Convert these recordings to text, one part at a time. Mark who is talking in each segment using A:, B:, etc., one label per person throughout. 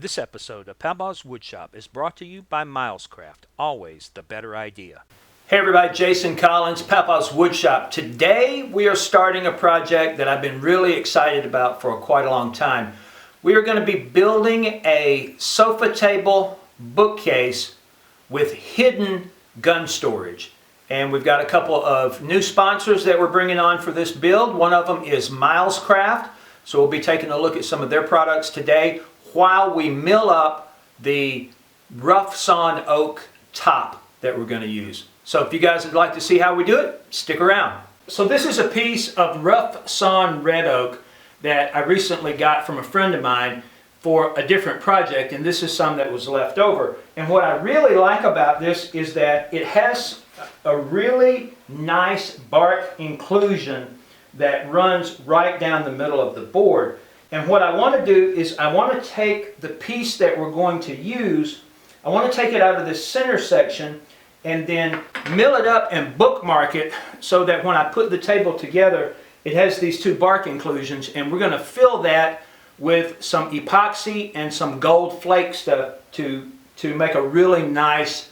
A: This episode of Papaw's Woodshop is brought to you by MilesCraft, always the better idea. Hey everybody, Jason Collins, Papaw's Woodshop. Today we are starting a project that I've been really excited about for quite a long time. We are going to be building a sofa table bookcase with hidden gun storage. And we've got a couple of new sponsors that we're bringing on for this build. One of them is MilesCraft. So we'll be taking a look at some of their products today while we mill up the rough sawn oak top that we're going to use. So if you guys would like to see how we do it, stick around. So this is a piece of rough sawn red oak that I recently got from a friend of mine for a different project, and this is some that was left over. And what I really like about this is that it has a really nice bark inclusion that runs right down the middle of the board. And what I want to do is I want to take the piece that we're going to use, I want to take it out of this center section and then mill it up and bookmark it so that when I put the table together, it has these two bark inclusions, and we're going to fill that with some epoxy and some gold flake stuff to make a really nice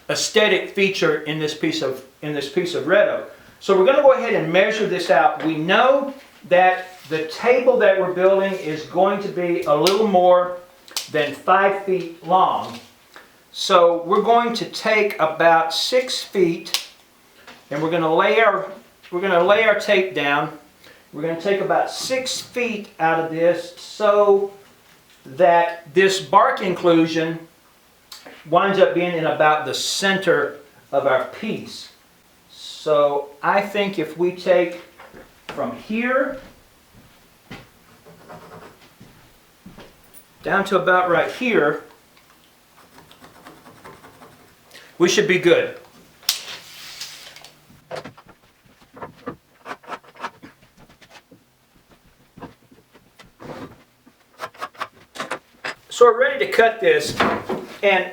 A: aesthetic feature in this piece of red oak. So we're going to go ahead and measure this out. We know that the table that we're building is going to be a little more than 5 feet long. So we're going to take about 6 feet, and we're going to lay our tape down. We're going to take about 6 feet out of this so that this bark inclusion winds up being in about the center of our piece. So I think if we take from here down to about right here, we should be good. So we're ready to cut this, and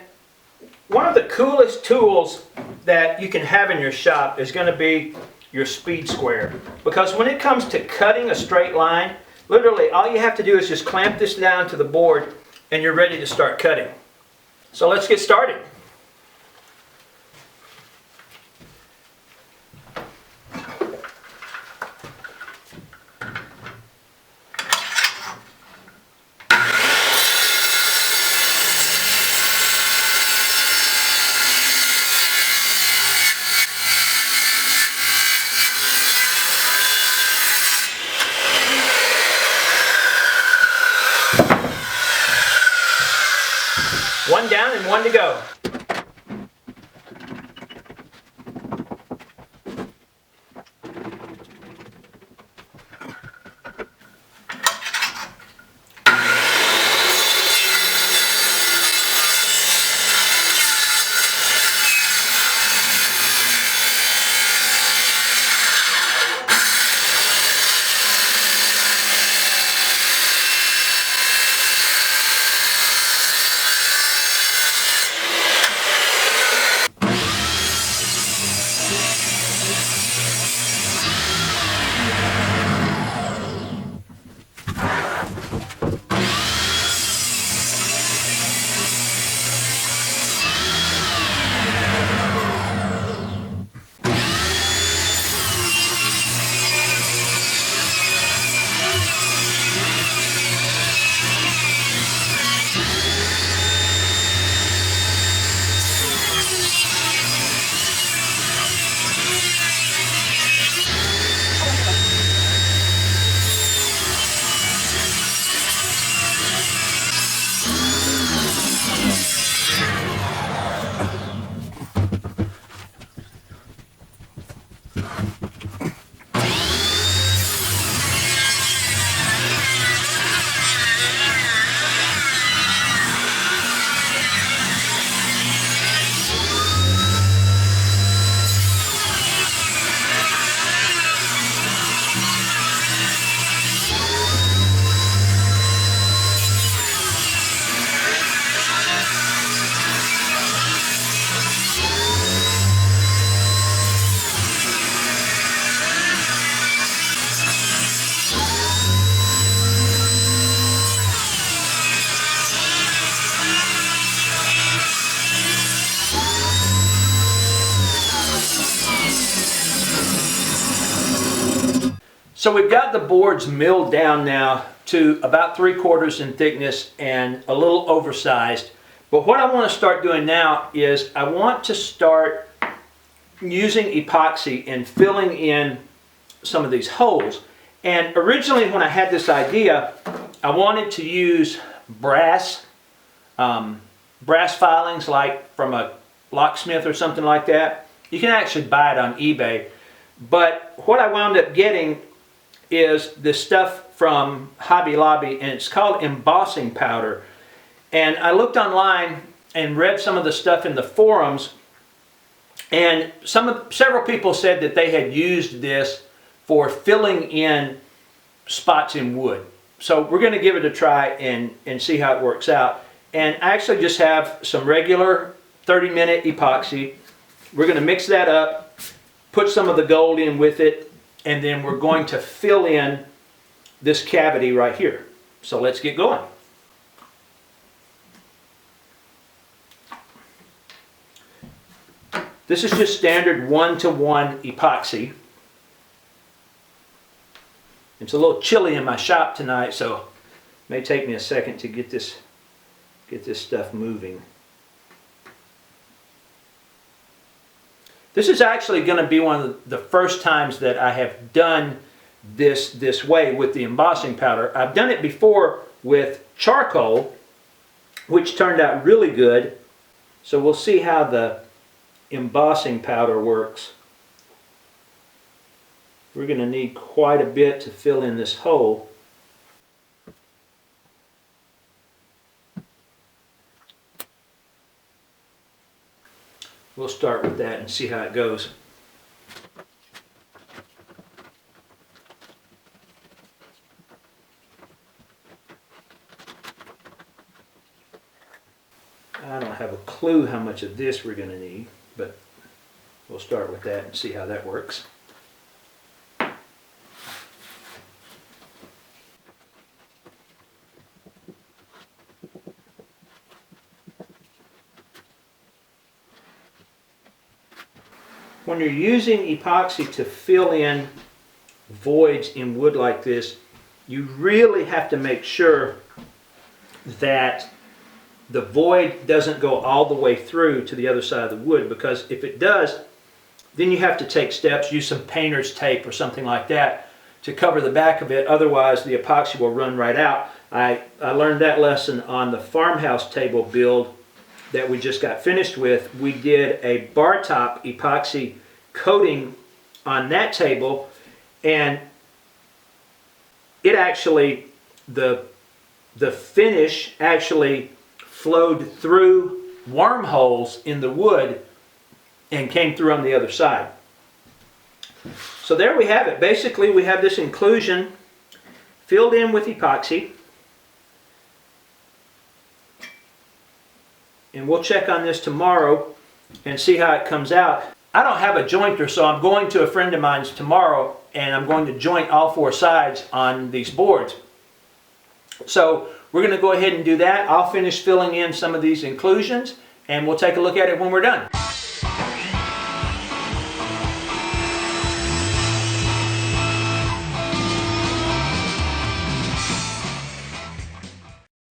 A: one of the coolest tools that you can have in your shop is going to be your speed square, because when it comes to cutting a straight line, literally all you have to do is just clamp this down to the board and you're ready to start cutting. So let's get started. One down and one to go. So we've got the boards milled down now to about 3/4 in thickness and a little oversized. But what I want to start doing now is I want to start using epoxy and filling in some of these holes. And originally when I had this idea, I wanted to use brass filings, like from a locksmith or something like that. You can actually buy it on eBay. But what I wound up getting is this stuff from Hobby Lobby, and it's called embossing powder. And I looked online and read some of the stuff in the forums, and several people said that they had used this for filling in spots in wood. So we're going to give it a try and see how it works out. And I actually just have some regular 30-minute epoxy. We're going to mix that up, put some of the gold in with it, and then we're going to fill in this cavity right here. So let's get going. This is just standard 1-to-1 epoxy. It's a little chilly in my shop tonight, so it may take me a second to get this stuff moving. This is actually going to be one of the first times that I have done this way with the embossing powder. I've done it before with charcoal, which turned out really good. So we'll see how the embossing powder works. We're going to need quite a bit to fill in this hole. We'll start with that and see how it goes. I don't have a clue how much of this we're going to need, but we'll start with that and see how that works. When you're using epoxy to fill in voids in wood like this, you really have to make sure that the void doesn't go all the way through to the other side of the wood, because if it does, then you have to take steps, use some painter's tape or something like that to cover the back of it. Otherwise the epoxy will run right out. I learned that lesson on the farmhouse table build that we just got finished with. We did a bar top epoxy coating on that table, and it actually, the finish actually flowed through wormholes in the wood and came through on the other side. So there we have it. Basically we have this inclusion filled in with epoxy. And we'll check on this tomorrow and see how it comes out. I don't have a jointer, so I'm going to a friend of mine's tomorrow and I'm going to joint all 4 sides on these boards. So we're going to go ahead and do that. I'll finish filling in some of these inclusions and we'll take a look at it when we're done.